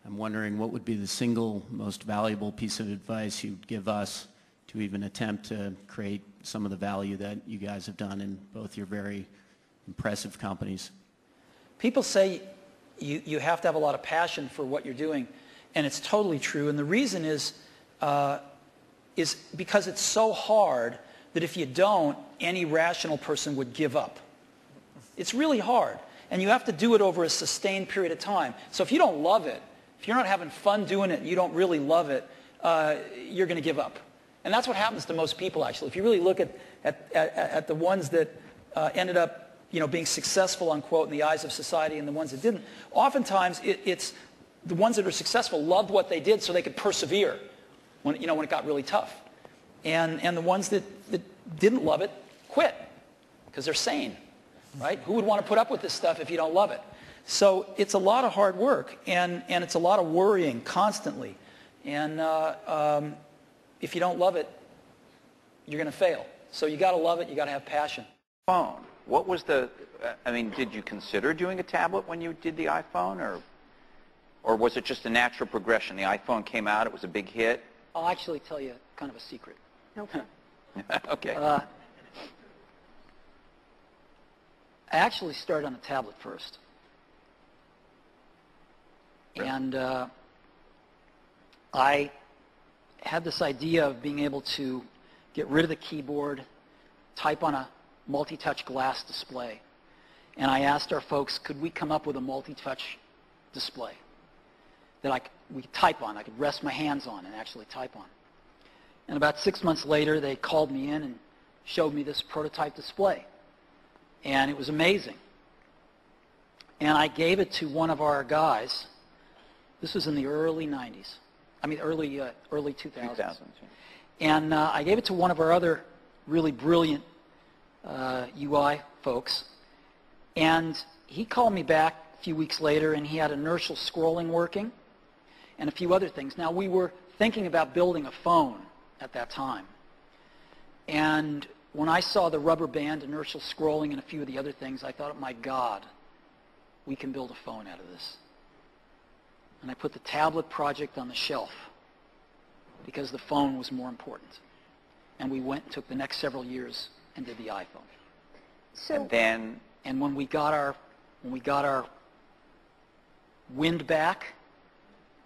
I'm wondering what would be the single most valuable piece of advice you'd give us to even attempt to create some of the value that you guys have done in both your very impressive companies. People say you have to have a lot of passion for what you're doing, and it's totally true. And the reason is because it's so hard that if you don't, any rational person would give up. It's really hard, and you have to do it over a sustained period of time. So if you don't love it, if you're not having fun doing it and you don't really love it, you're going to give up. And that's what happens to most people, actually. If you really look at the ones that ended up being successful, unquote, in the eyes of society and the ones that didn't, oftentimes it's the ones that are successful loved what they did so they could persevere when it got really tough. And the ones that didn't love it quit because they're sane, right? Who would want to put up with this stuff if you don't love it? So it's a lot of hard work, and it's a lot of worrying constantly. And if you don't love it, you're going to fail. So you got to love it. You got to have passion. Phone. What was did you consider doing a tablet when you did the iPhone, or was it just a natural progression? The iPhone came out, it was a big hit? I'll actually tell you kind of a secret. Okay. Okay. I actually started on a tablet first. Really? And I had this idea of being able to get rid of the keyboard, type on a multi-touch glass display. And I asked our folks, could we come up with a multi-touch display that we could type on, I could rest my hands on and actually type on. And about 6 months later, they called me in and showed me this prototype display. And it was amazing. And I gave it to one of our guys. This was in the early 90s. I mean, early 2000s. 2000s, yeah. And I gave it to one of our other really brilliant UI folks. And he called me back a few weeks later, and he had inertial scrolling working and a few other things. Now, we were thinking about building a phone at that time. And when I saw the rubber band, inertial scrolling, and a few of the other things, I thought, my God, we can build a phone out of this. And I put the tablet project on the shelf because the phone was more important. And we went and took the next several years and did the iPhone. So, and when we got our wind back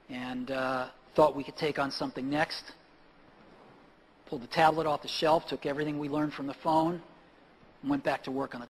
and thought we could take on something next, pulled the tablet off the shelf, took everything we learned from the phone, and went back to work on the